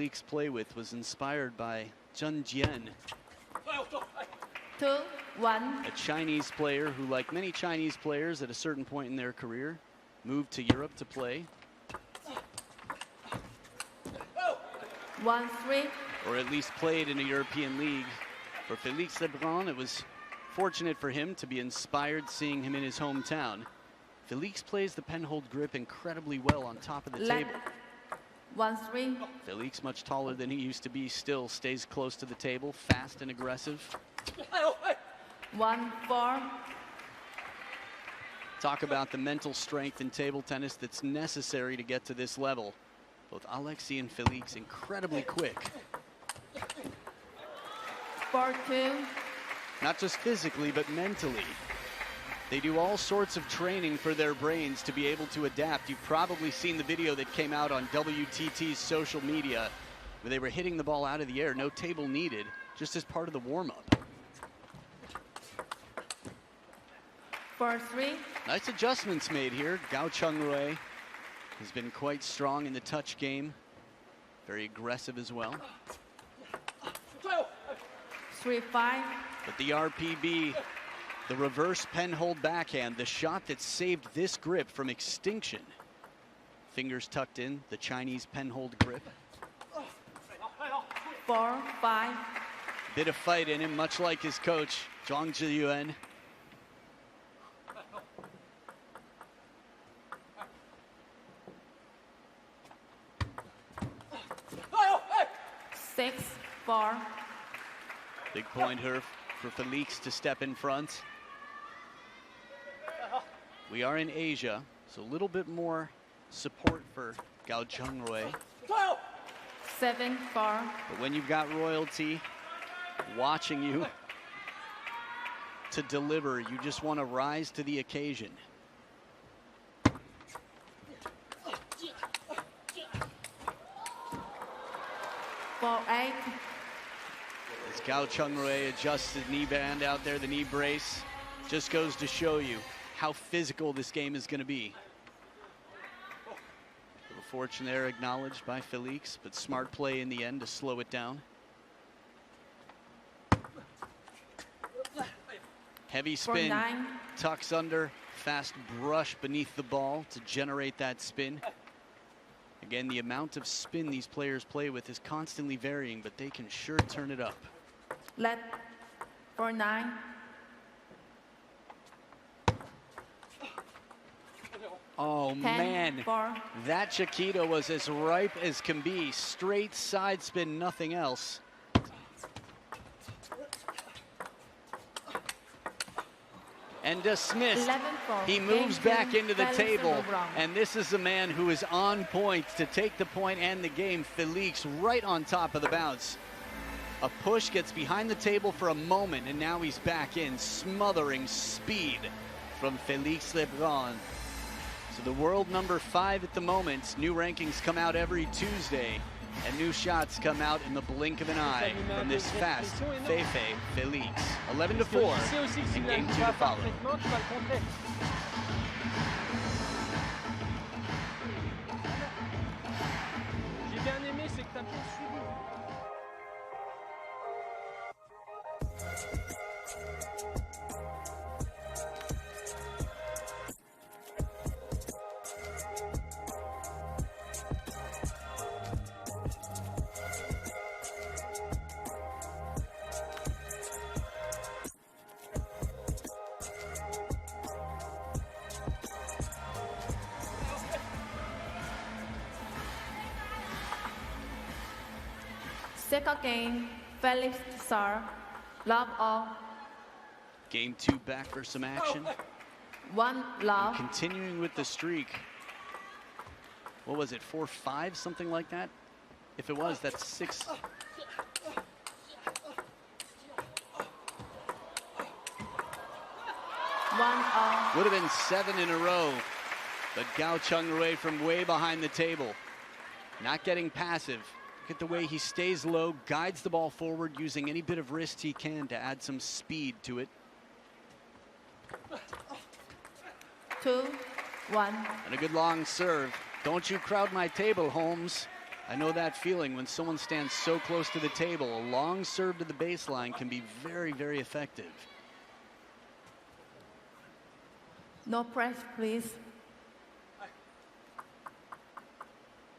Felix played with was inspired by Zheng Jian, 2-1. a Chinese player who, like many Chinese players at a certain point in their career, moved to Europe to play. 1-3. Or at least played in a European league. For Felix LEBRUN, it was fortunate for him to be inspired seeing him in his hometown. Felix plays the penhold grip incredibly well on top of the table. 1-3. Felix, much taller than he used to be, still stays close to the table, fast and aggressive. 1-4. Talk about the mental strength in table tennis that's necessary to get to this level. Both Alexis and Felix incredibly quick. 4-2. Not just physically, but mentally. They do all sorts of training for their brains to be able to adapt. You've probably seen the video that came out on WTT's social media where they were hitting the ball out of the air, no table needed, just as part of the warm-up. 4-3. Nice adjustments made here. KAO Cheng-Jui has been quite strong in the touch game. Very aggressive as well. 3-5. But the RPB, the reverse penhold backhand, the shot that saved this grip from extinction. Fingers tucked in, the Chinese penhold grip. 4-5. Bit of fight in him, much like his coach, Zhang Zhiyuan. Six, 4. Big point here for Felix to step in front. We are in Asia, so a little bit more support for KAO Cheng-Jui. 7-4. But when you've got royalty watching you to deliver, you just want to rise to the occasion. 4-8. As KAO Cheng-Jui adjusts the knee band out there, the knee brace, just goes to show you how physical this game is going to be. A little fortune there acknowledged by Felix, but smart play in the end to slow it down. Heavy spin, 4-9. tucks under, fast brush beneath the ball to generate that spin. Again, the amount of spin these players play with is constantly varying, but they can sure turn it up. Let 4-9. Oh 10, man, 4. that Chiquita was as ripe as can be. Straight side spin, nothing else. And dismissed. 11-4. He moves Game back two, into the Felix table, LEBRUN. and this is a man who is on point to take the point and the game. Felix right on top of the bounce. A push gets behind the table for a moment, and now he's back in, smothering speed from Felix LEBRUN. So the world number 5 at the moment. New rankings come out every Tuesday, and new shots come out in the blink of an eye from this fast Feifei Felix. 11-4, and game 2 to follow. J'ai bien aimé, c'est que t'as bien suivi. Second game, Felix serve, love all, Game 2 back for some action. 1 love, Continuing with the streak. What was it, 4-5, something like that? If it was, that's 6. 1 all. Would have been 7 in a row, but KAO Cheng-Jui from way behind the table. Not getting passive. Look at the way he stays low, guides the ball forward, using any bit of wrist he can to add some speed to it. 2-1. And a good long serve. Don't you crowd my table, Holmes. I know that feeling when someone stands so close to the table. A long serve to the baseline can be very, very effective. No press, please.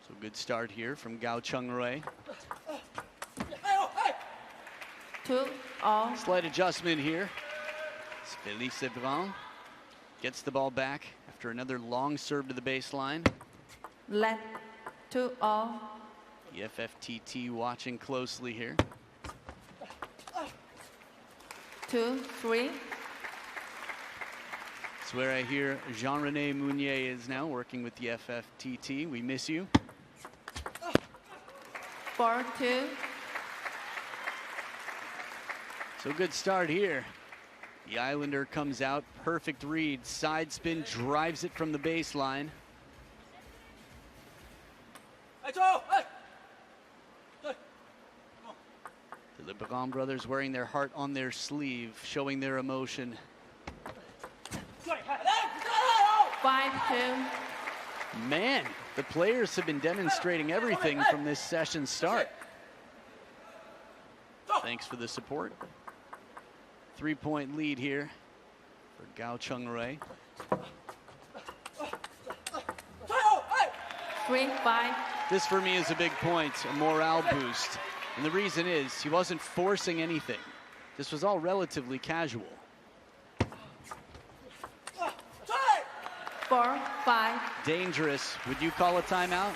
So good start here from KAO Cheng-Jui. 2-all. Slight adjustment here. It's Felix LEBRUN gets the ball back after another long serve to the baseline. Let 2-all. The FFTT watching closely here. 2-3. That's where I hear Jean-René Mounier is now working with the FFTT. We miss you. 4-2. So good start here. The Islander comes out, perfect read, side spin, drives it from the baseline. The LeBrun brothers wearing their heart on their sleeve, showing their emotion. 5-2. Man, the players have been demonstrating everything from this session start. Thanks for the support. 3-point lead here for KAO Cheng-Jui. 3-5. This for me is a big point, a morale boost. And the reason is he wasn't forcing anything. This was all relatively casual. 4-5. Dangerous. Would you call a timeout?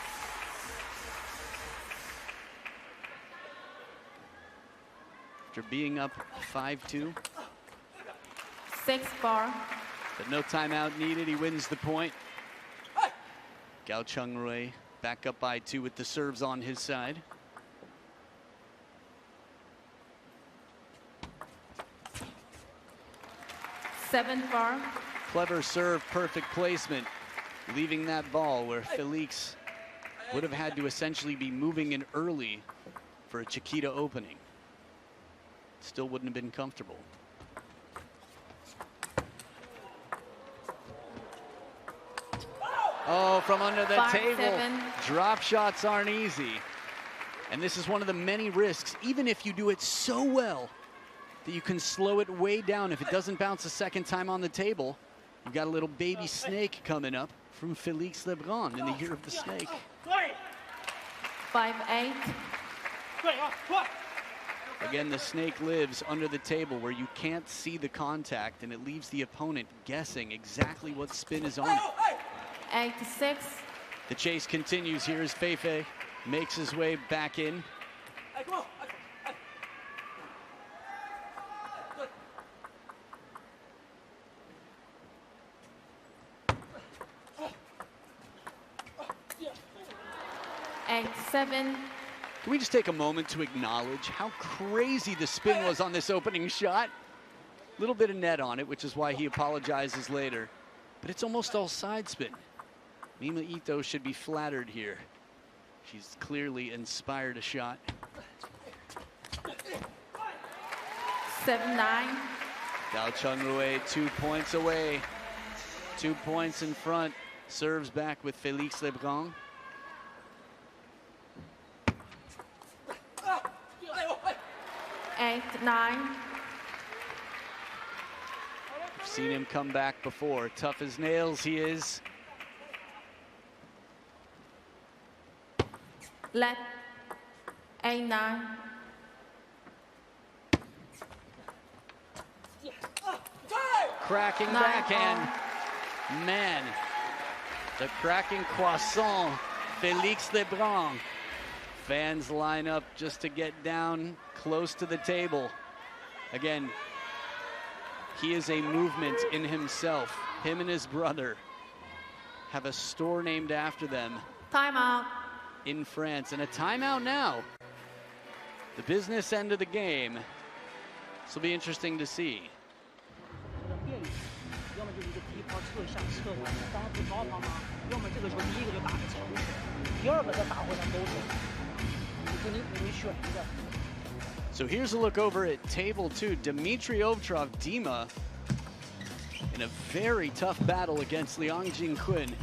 After being up 5-2. 6-4. But no timeout needed. He wins the point. KAO Cheng-Jui back up by 2 with the serves on his side. Seven four. Clever serve, perfect placement, leaving that ball where Felix would have had to essentially be moving in early for a Chiquita opening. Still wouldn't have been comfortable. Oh, from under the table. 5-7. Drop shots aren't easy. And this is one of the many risks, even if you do it so well that you can slow it way down. If it doesn't bounce a second time on the table, you've got a little baby snake coming up from Felix LEBRUN in the year of the snake. 5-8. Again, the snake lives under the table where you can't see the contact, and it leaves the opponent guessing exactly what spin is on it. 8-6. The chase continues here as Feifei makes his way back in. Seven. Can we just take a moment to acknowledge how crazy the spin was on this opening shot? A little bit of net on it, which is why he apologizes later. But it's almost all side spin. Mima Ito should be flattered here. She's clearly inspired a shot. 7-9. KAO Cheng-Jui 2 points away. 2 points in front. Serves back with Felix LEBRUN. Eight, 9. I've seen him come back before. Tough as nails he is. Let 8-9. Cracking 9-all. backhand. Man, the cracking croissant, Felix LEBRUN. Fans line up just to get down close to the table. Again, he is a movement in himself. Him and his brother have a store named after them. Timeout. In France, and a timeout now. The business end of the game. This will be interesting to see. So here's a look over at table 2. Dmitry Ovtcharov, Dima, in a very tough battle against Liang Jingquin,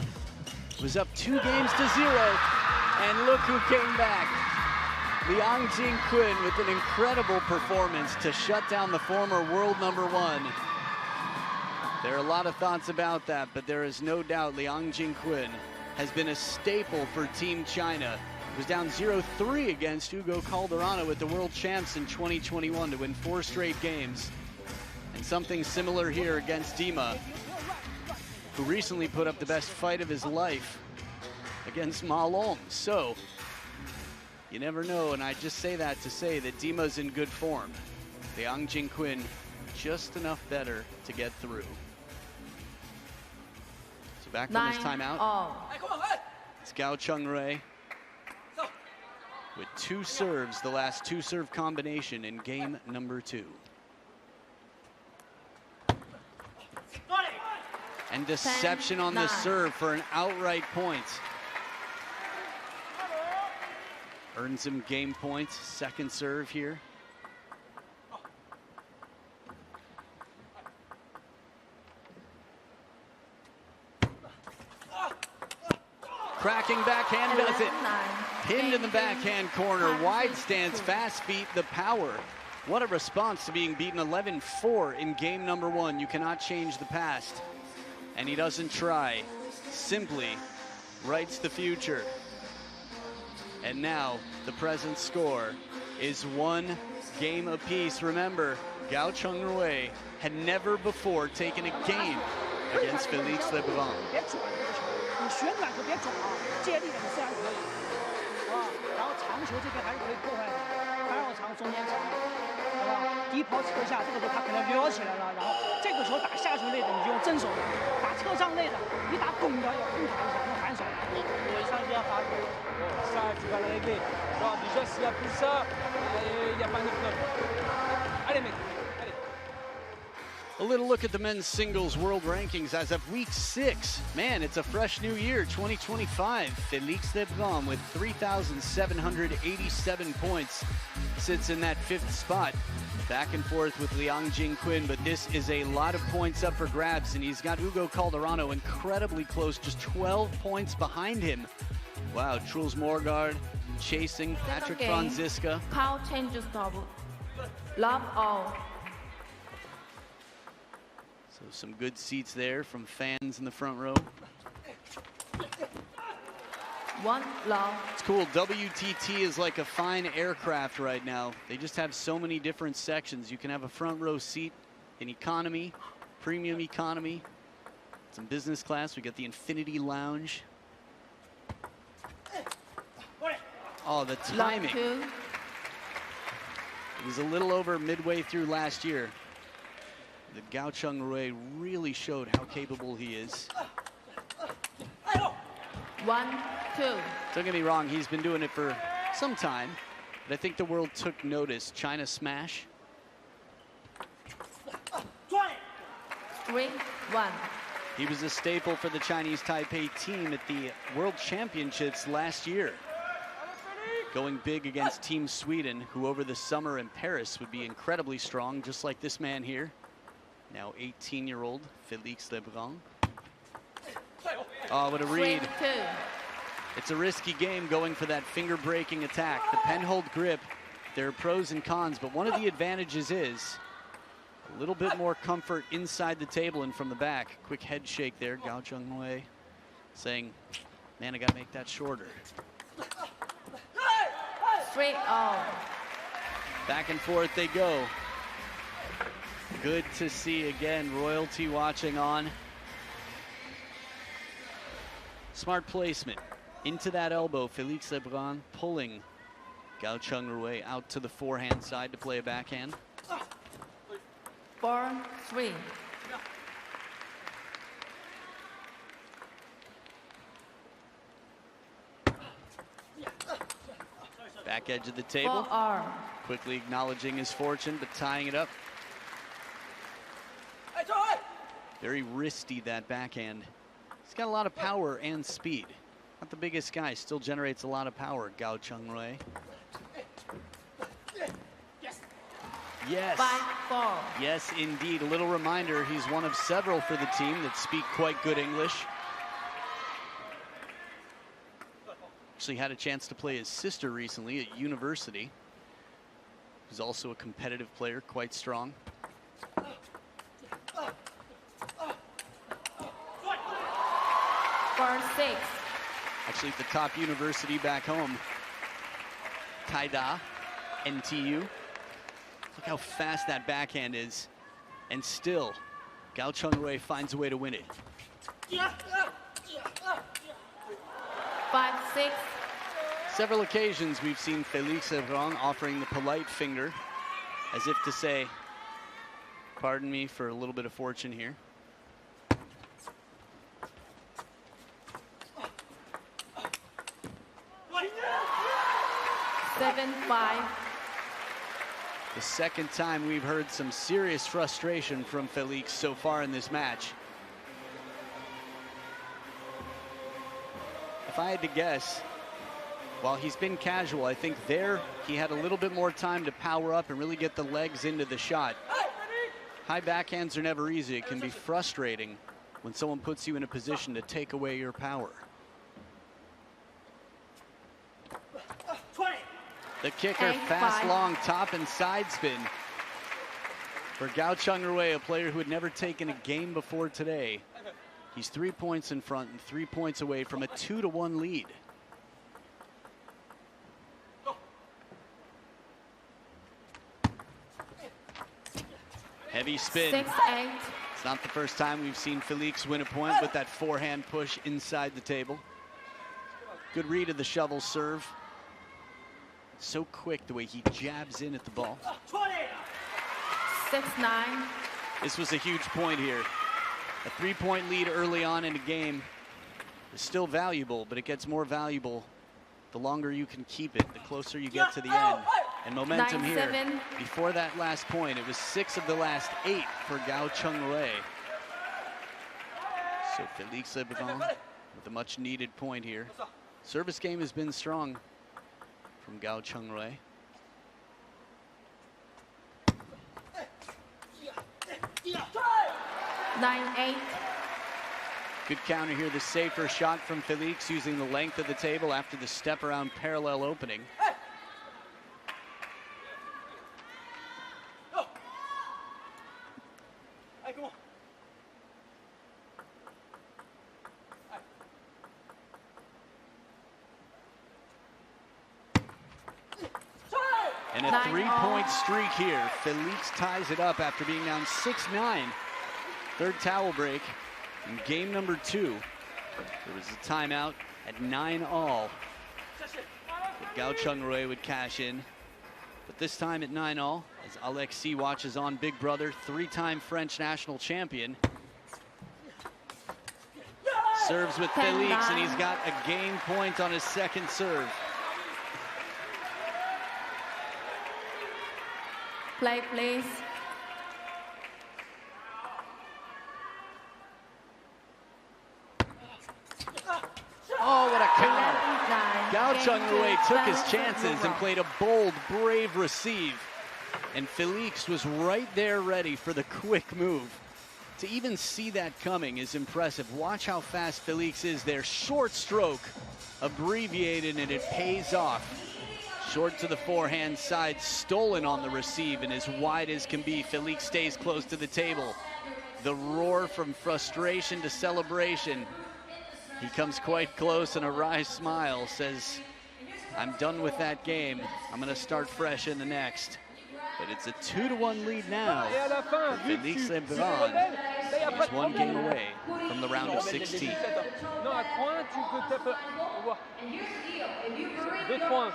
was up 2 games to 0. And look who came back. Liang Jingquin with an incredible performance to shut down the former world #1. There are a lot of thoughts about that, but there is no doubt Liang Jingquin has been a staple for Team China. It was down 0-3 against Hugo Calderano with the world champs in 2021 to win 4 straight games. And something similar here against Dima, who recently put up the best fight of his life against Ma Long. So, you never know, and I just say that to say that Dima's in good form. Liang Jingquin just enough better to get through. So back from his timeout, it's KAO Cheng-Jui with 2 serves, the last 2 serve combination in game #2. And deception on the serve for an outright point. Earns him game points, second serve here. Cracking backhand does it. Pinned in the backhand corner, wide stance, fast feet, the power. What a response to being beaten 11-4 in game #1. You cannot change the past. And he doesn't try, simply writes the future. And now the present score is 1 game apiece. Remember, KAO Cheng-Jui had never before taken a game against Felix LEBRUN. 你旋转可别转啊，借力的你自然可以，然后长球这边还是可以破坏的，单绕长、中间长，好吧？低抛侧下，这个他可能撩起来了，然后这个球打下球类的你就用正手的，打侧上类的，你打拱的要空弹一下，用反手。我上去要发球，ça tu vas l'arrêter. Non, déjà s'il y a plus ça, il y a pas de problème. Allez mec. A little look at the men's singles world rankings as of week 6. Man, it's a fresh new year, 2025. Felix LEBRUN with 3,787 points sits in that 5th spot. Back and forth with Liang Jingquin, but this is a lot of points up for grabs, and he's got Hugo Calderano incredibly close, just 12 points behind him. Wow, Truls Morgaard chasing Patrick Franziska. KAO Cheng-Jui double. Love all. So some good seats there from fans in the front row. 1 love. It's cool. WTT is like a fine aircraft right now. They just have so many different sections. You can have a front row seat in economy, premium economy. Some business class. We got the Infinity Lounge. Oh, the timing. It was a little over midway through last year. The KAO Cheng-Jui really showed how capable he is. 1-2. Don't get me wrong, he's been doing it for some time, but I think the world took notice. China smash. 3-1. He was a staple for the Chinese Taipei team at the World Championships last year, going big against Team Sweden, who over the summer in Paris would be incredibly strong, just like this man here. Now 18-year-old Felix LEBRUN. Oh, what a read. 3-2. It's a risky game going for that finger-breaking attack. The pen-hold grip, there are pros and cons, but one of the advantages is a little bit more comfort inside the table and from the back. Quick head shake there, KAO Cheng-Jui saying, man, I gotta make that shorter. 3-0. Back and forth they go. Good to see again, royalty watching on. Smart placement into that elbow. Felix LEBRUN pulling KAO Cheng-Jui out to the forehand side to play a backhand. 4-3. Back edge of the table. 4-R. Quickly acknowledging his fortune, but tying it up. Very wristy, that backhand. He's got a lot of power and speed. Not the biggest guy, still generates a lot of power, KAO Cheng-Jui. Yes. 5-4. Yes, indeed. A little reminder, he's one of several for the team that speak quite good English. actually had a chance to play his sister recently at university, who's also a competitive player, quite strong. For 6. Actually at the top university back home, Taida, NTU. Look how fast that backhand is. And still, KAO Cheng-Jui finds a way to win it. 5-6. Several occasions we've seen Felix LEBRUN offering the polite finger, as if to say, pardon me for a little bit of fortune here. 7-5. The second time we've heard some serious frustration from Felix so far in this match. If I had to guess, while he's been casual, I think there he had a little bit more time to power up and really get the legs into the shot. High backhands are never easy. It can be frustrating when someone puts you in a position to take away your power. The kicker, fast, long, top and side spin. For KAO Cheng-Jui, a player who had never taken a game before today. He's 3 points in front and 3 points away from a 2-1 lead. Heavy spin. 6-8. It's not the first time we've seen Felix win a point with that forehand push inside the table. Good read of the shovel serve. So quick the way he jabs in at the ball. 6-9. This was a huge point here. A 3-point lead early on in a game is still valuable, but it gets more valuable the longer you can keep it, the closer you get to the end. And momentum 9-7. here. Before that last point, it was 6 of the last 8 for KAO Cheng-Jui. So Felix LEBRUN with a much needed point here. Service game has been strong from KAO Cheng-Jui. Nine-8. Good counter here, the safer shot from Felix using the length of the table after the step around parallel opening. And a 3-point streak here. Felix ties it up after being down 6-9. Third towel break in game number 2. There was a timeout at 9-all. KAO Cheng-Jui would cash in. But this time at 9-all, as Alexis watches on Big Brother, 3-time French national champion. Serves with Felix, and he's got a game point on his second serve. Play, please. Oh, what a counter. 11-9. KAO Game Cheng-Jui two, took his Felix chances and LEBRUN. played a bold, brave receive. And Felix was right there ready for the quick move. To even see that coming is impressive. Watch how fast Felix is there. Short stroke, abbreviated, and it pays off. Short to the forehand side, stolen on the receive, and as wide as can be, Felix stays close to the table. The roar from frustration to celebration. He comes quite close, and a wry smile says, I'm done with that game. I'm gonna start fresh in the next. But it's a 2-1 lead now. Felix LEBRUN is 1 game away from the round of 16. Non, à 3-1, tu peux taper. On voit. 2-3-1.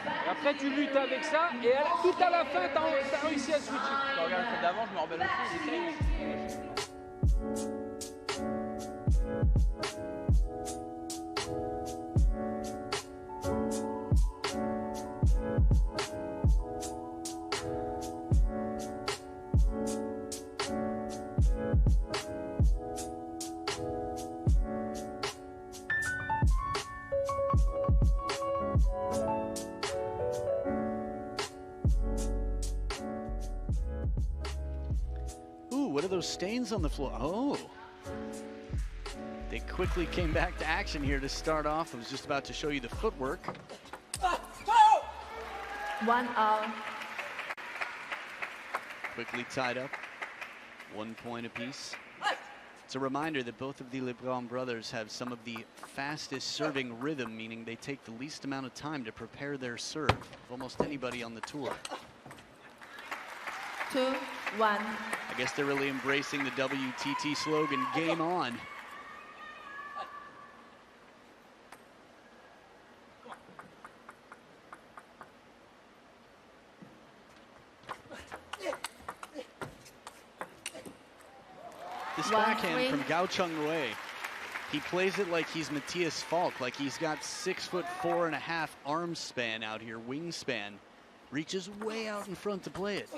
Et après, tu luttes avec ça. Et tout à la fin, tu as réussi à switcher. Je regarde celle d'avant, je me rappelle aussi. Il est terrible. Ooh, what are those stains on the floor? Oh, they quickly came back to action here to start off. I was just about to show you the footwork. 1-all. Quickly tied up, 1 point apiece. It's a reminder that both of the LeBrun brothers have some of the fastest serving rhythm, meaning they take the least amount of time to prepare their serve of almost anybody on the tour. 2-1. I guess they're really embracing the WTT slogan, game on. This backhand from KAO Cheng-Jui, he plays it like he's Matthias Falk, like he's got 6'4.5" arm span out here, wingspan. Reaches way out in front to play it.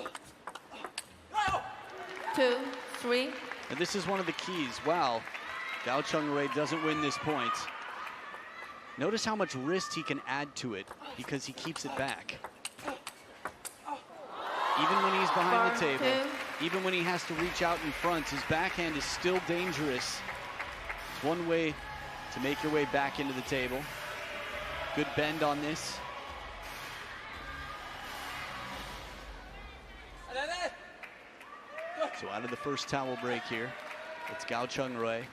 2-3. And this is one of the keys. Wow, KAO Cheng-Jui doesn't win this point. Notice how much wrist he can add to it because he keeps it back. Even when he's behind the table, even when he has to reach out in front, his backhand is still dangerous. It's one way to make your way back into the table. Good bend on this. So out of the first towel break here, it's KAO Cheng-Jui.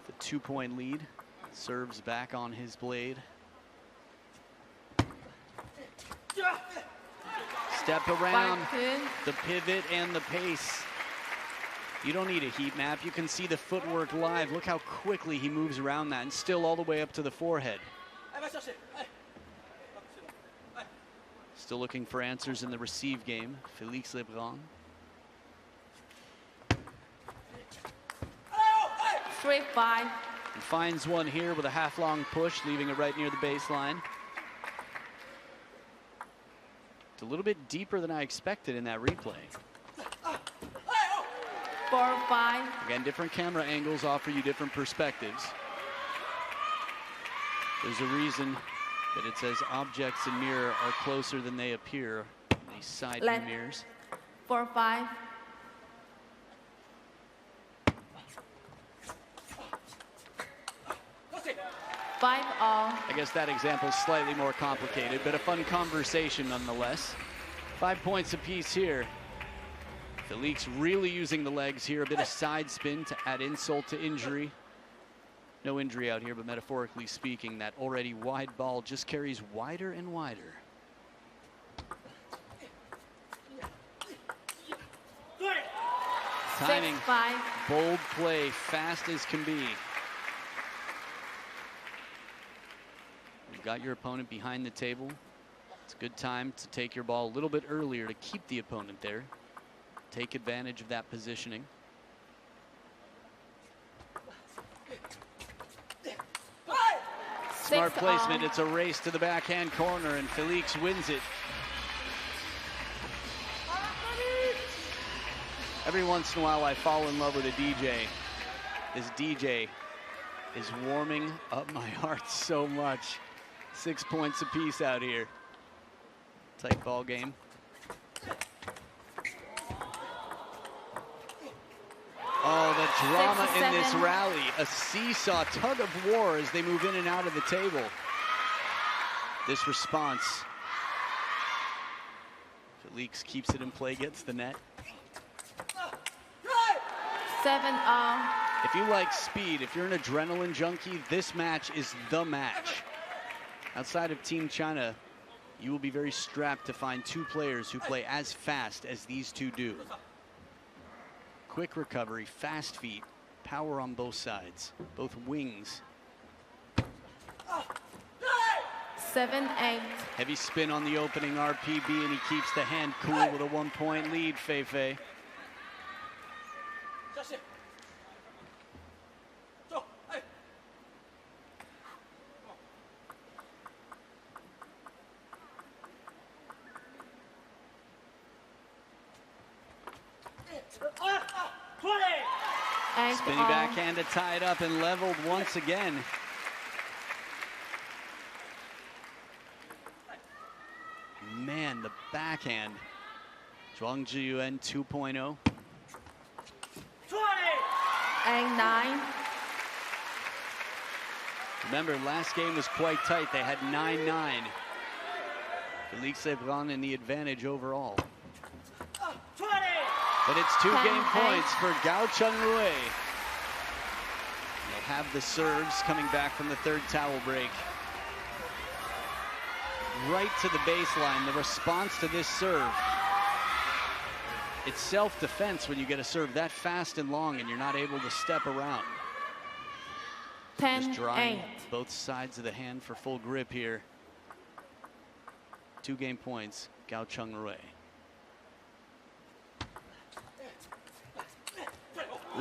The 2-point lead. Serves back on his blade. Step around, the pivot and the pace. You don't need a heat map. You can see the footwork live. Look how quickly he moves around that and still all the way up to the forehead. Still looking for answers in the receive game. Felix LEBRUN. 3-5. And finds one here with a half-long push, leaving it right near the baseline. It's a little bit deeper than I expected in that replay. 4-5. Again, different camera angles offer you different perspectives. There's a reason that it says objects in mirror are closer than they appear in these side view mirrors. 4-5. All. I guess that example is slightly more complicated, but a fun conversation nonetheless. 5 points apiece here. Felix really using the legs here, a bit of side spin to add insult to injury. No injury out here, but metaphorically speaking, that already wide ball just carries wider and wider. Timing, 6-5. bold play, fast as can be. You've got your opponent behind the table. It's a good time to take your ball a little bit earlier to keep the opponent there. Take advantage of that positioning. Smart placement. It's a race to the backhand corner, and Felix wins it. Every once in a while, I fall in love with a DJ. This DJ is warming up my heart so much. 6 points apiece out here. Tight ball game. Oh, the drama in this rally. A seesaw, tug of war as they move in and out of the table. This response. Felix keeps it in play, gets the net. 7-all. If you like speed, if you're an adrenaline junkie, this match is the match. Outside of Team China, you will be very strapped to find two players who play as fast as these two do. Quick recovery, fast feet, power on both sides, both wings. 7-8. Heavy spin on the opening RPB, and he keeps the hand cool with a 1 point lead, Fei. Spinning backhand to tie it up and leveled once again. Man, the backhand. Zhuang Zhiyuan 2.0. 8-9. Remember, last game was quite tight. They had 9-9. Felix LEBRUN in the advantage overall. But it's 2 game points for KAO Cheng-Jui. They'll have the serves coming back from the 3rd towel break. Right to the baseline, the response to this serve. It's self-defense when you get a serve that fast and long and you're not able to step around. Just drying both sides of the hand for full grip here. 2 game points, KAO Cheng-Jui.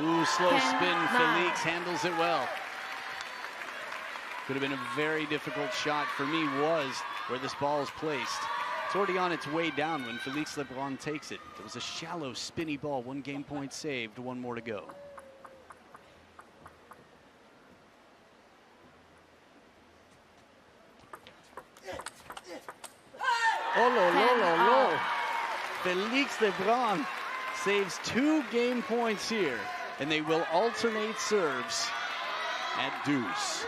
Ooh, slow spin. Felix handles it well. Could have been a very difficult shot for me, was where this ball is placed. It's already on its way down when Felix LEBRUN takes it. It was a shallow, spinny ball. 1 game point saved, 1 more to go. Oh, Felix LEBRUN saves 2 game points here, and they will alternate serves at deuce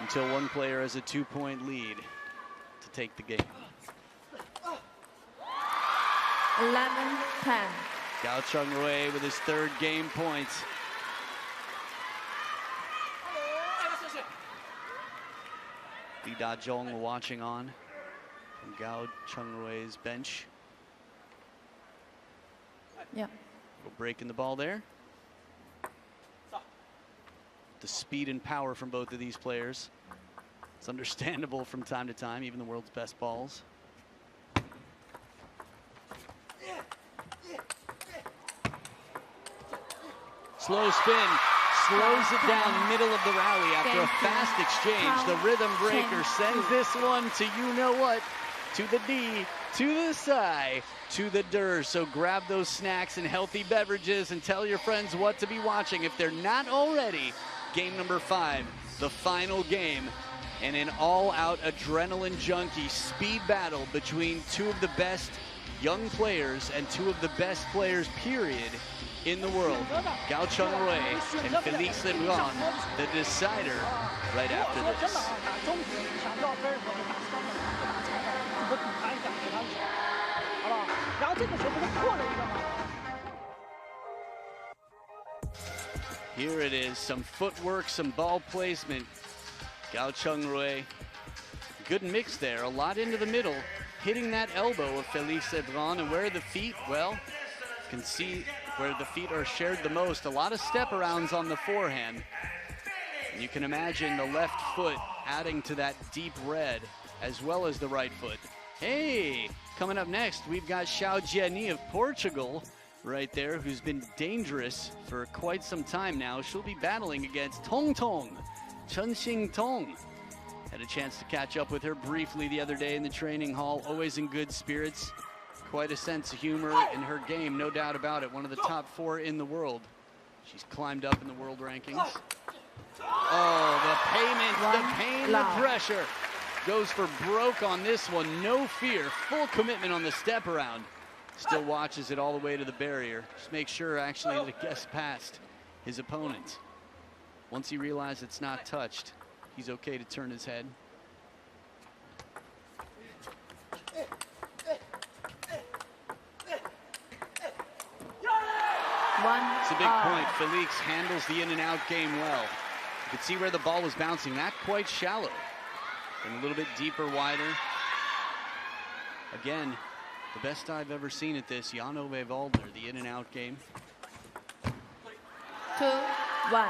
until one player has a 2-point lead to take the game. 11-10. KAO Cheng-Jui with his 3rd game point. Lee Da-jong watching on from KAO Cheng-Jui's bench. Yeah. Little break in the ball there. The speed and power from both of these players. It's understandable from time to time, even the world's best balls. Slow spin, slows it down middle of the rally after a fast exchange. The rhythm breaker sends this one to you-know-what, to the D, to the side, to the der. So grab those snacks and healthy beverages and tell your friends what to be watching if they're not already. Game number 5, the final game, and an all-out adrenaline junkie speed battle between 2 of the best young players and 2 of the best players, period, in the world. KAO Cheng-Jui and Felix LEBRUN, the decider, right after this. Here it is, some footwork, some ball placement. KAO Cheng-Jui, good mix there, a lot into the middle, hitting that elbow of Felix LEBRUN, and where are the feet? Well, you can see where the feet are shared the most. A lot of step arounds on the forehand. And you can imagine the left foot adding to that deep red, as well as the right foot. Hey, coming up next, we've got Xiao Jiani of Portugal right there, who's been dangerous for quite some time now. She'll be battling against Tong Tong, Chen Xing Tong. Had a chance to catch up with her briefly the other day in the training hall. Always in good spirits. Quite a sense of humor in her game, no doubt about it. One of the top 4 in the world. She's climbed up in the world rankings. Oh, the payment, the pain, the pressure. Goes for broke on this one. No fear, full commitment on the step around. Still watches it all the way to the barrier. Just make sure actually that it gets past his opponent. Once he realizes it's not touched, he's okay to turn his head. It's a big point. Felix handles the in and out game well. You could see where the ball was bouncing, not quite shallow. And a little bit deeper, wider. Again, the best I've ever seen at this, Jan Ove Waldner, the in and out game. 2-1.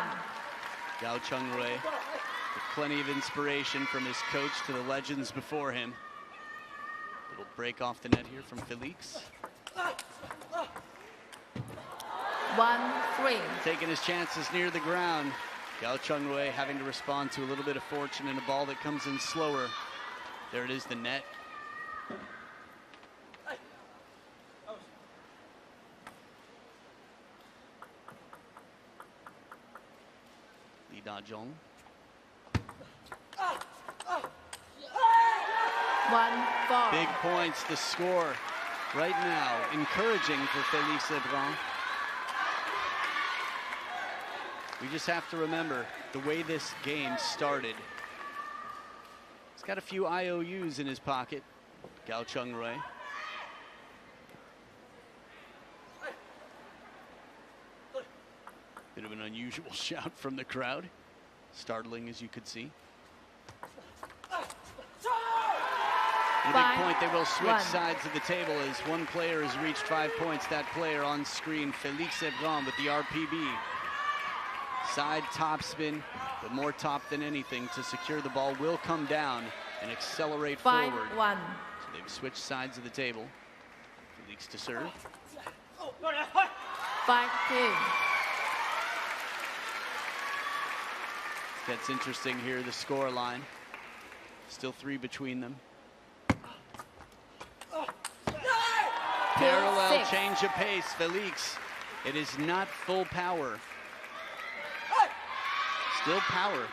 KAO Cheng-Jui with plenty of inspiration from his coach to the legends before him. Little break off the net here from Felix. 1-3. Taking his chances near the ground. KAO Cheng-Jui having to respond to a little bit of fortune and a ball that comes in slower. There it is, the net. Lee Da-jong. 1-4. Big points, the score right now. Encouraging for Felix LEBRUN. We just have to remember, the way this game started. He's got a few IOUs in his pocket, KAO Cheng-Jui. Bit of an unusual shout from the crowd. Startling, as you could see. At a big point, they will switch sides of the table as one player has reached 5 points. That player on screen, Felix LEBRUN, with the RPB. Side top spin, but more top than anything to secure the ball, will come down and accelerate forward. 5-1. So they've switched sides of the table. Felix to serve. 5-2. That's interesting here, the score line. Still 3 between them. Parallel change of pace, Felix. It is not full power. Still power,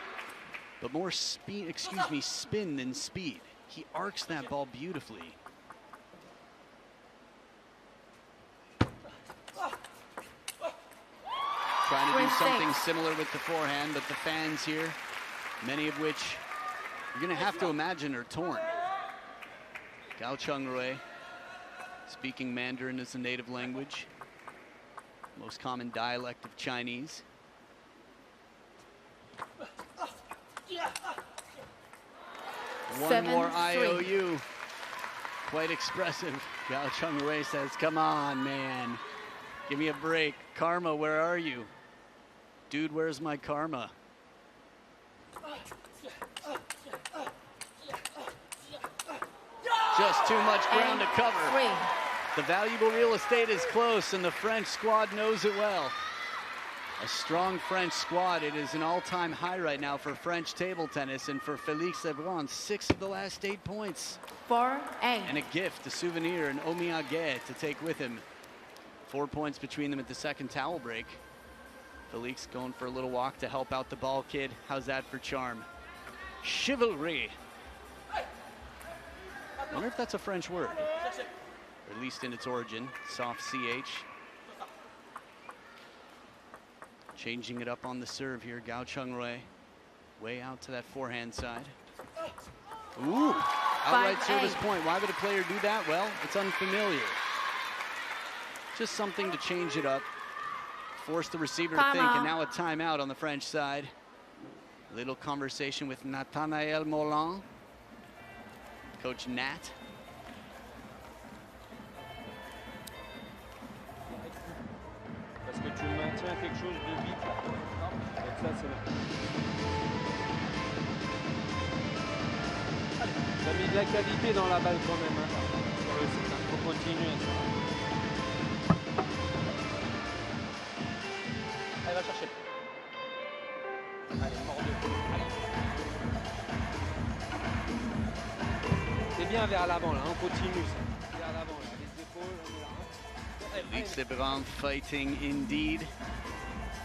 but more speed, spin than speed. He arcs that ball beautifully. Trying to do something similar with the forehand, but the fans here, many of which you're going to have to imagine are torn. KAO Cheng-Jui, speaking Mandarin as a native language, most common dialect of Chinese. One more IOU. Quite expressive. KAO Cheng-Jui says, come on, man. Give me a break. Karma, where are you? Dude, where's my karma? Just too much ground to cover. The valuable real estate is close, and the French squad knows it well. A strong French squad. It is an all-time high right now for French table tennis, and for Felix LEBRUN, 6 of the last 8 points. 4-8. And a gift, a souvenir, an omiyage to take with him. 4 points between them at the second towel break. Felix going for a little walk to help out the ball kid. How's that for charm? Chivalry. I wonder if that's a French word, or at least in its origin. Soft CH. Changing it up on the serve here, KAO Cheng-Jui. Way out to that forehand side. Ooh, outright service point. Why would a player do that? Well, it's unfamiliar. Just something to change it up. Force the receiver to think, and now a timeout on the French side. Little conversation with Nathanael Moulin, Coach Nat. Parce que tu maintiens quelque chose de vite. Donc ça, c'est... T'as mis de la qualité dans la balle quand même. Il faut continuer. Allez, va chercher. Allez, mort de. C'est bien vers l'avant là, on continue. Vers l'avant là, les épaules, on est là. Felix LEBRUN fighting indeed.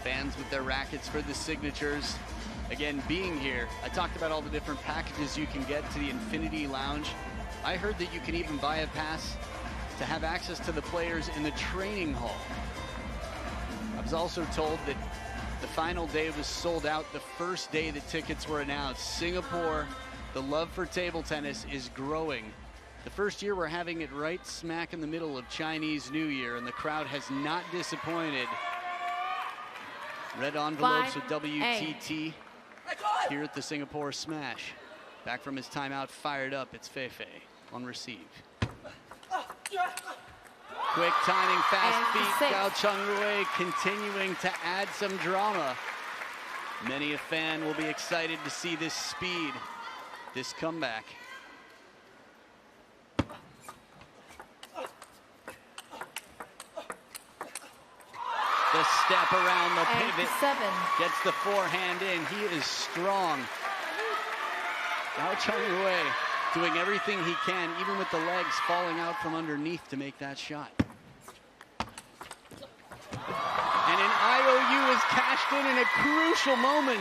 Fans with their rackets for the signatures. Again, being here, I talked about all the different packages you can get to the Infinity Lounge. I heard that you can even buy a pass to have access to the players in the training hall. I was also told that the final day was sold out the first day the tickets were announced. Singapore, the love for table tennis is growing. The first year we're having it right smack in the middle of Chinese New Year, and the crowd has not disappointed. Red envelopes with WTT here at the Singapore Smash. Back from his timeout, fired up, it's Feifei on receive. Quick timing, fast feet, KAO Cheng-Jui continuing to add some drama. Many a fan will be excited to see this speed, this comeback. The step around the pivot, gets the forehand in. He is strong. KAO Cheng-Jui doing everything he can, even with the legs falling out from underneath to make that shot. And an IOU is cashed in a crucial moment.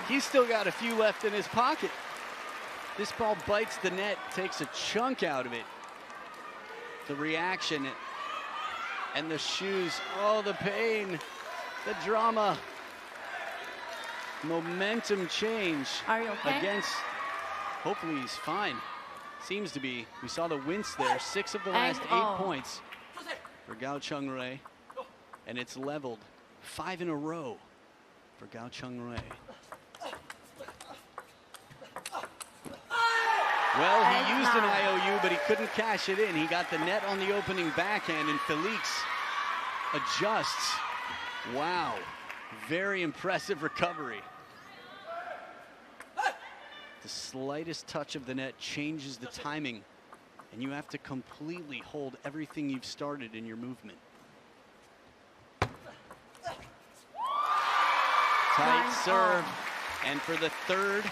He's still got a few left in his pocket. This ball bites the net, takes a chunk out of it. The reaction and the shoes, oh, the pain, the drama. momentum change Are you okay? against, hopefully he's fine. Seems to be. We saw the wince there, 6 of the last 8 points for KAO Cheng-Jui, and it's leveled 5 in a row for KAO Cheng-Jui. Well, he used an IOU, but he couldn't cash it in. He got the net on the opening backhand, and Felix adjusts. Wow, very impressive recovery. The slightest touch of the net changes the timing, and you have to completely hold everything you've started in your movement. Tight serve, and for the third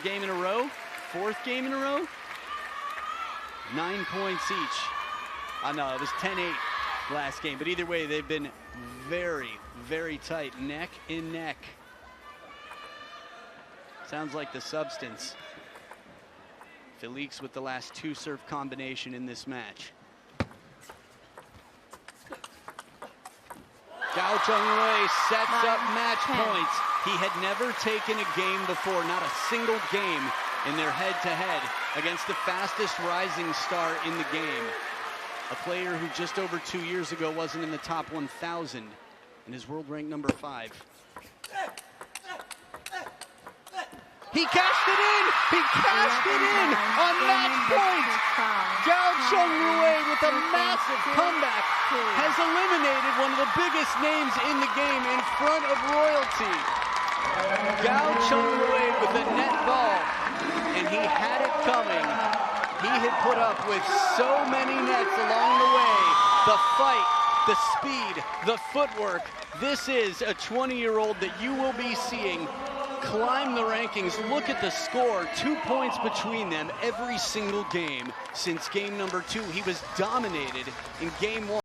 game in a row? 4th game in a row? 9 points each. No, it was 10-8 last game, but either way, they've been very, very tight, neck and neck. Sounds like the substance. Felix with the last 2 serve combination in this match. KAO Cheng-Jui sets up match points. He had never taken a game before, not a single game in their head-to-head against the fastest rising star in the game. A player who just over 2 years ago wasn't in the top 1,000 and is world ranked number 5. He cashed it in! He cashed it in on match point! KAO Cheng-Jui with a massive comeback has eliminated one of the biggest names in the game in front of royalty. KAO Cheng-Jui with the net ball, and he had it coming. He had put up with so many nets along the way. The fight, the speed, the footwork. This is a 20-year-old that you will be seeing climb the rankings. Look at the score, 2 points between them every single game since game number 2. He was dominated in game 1.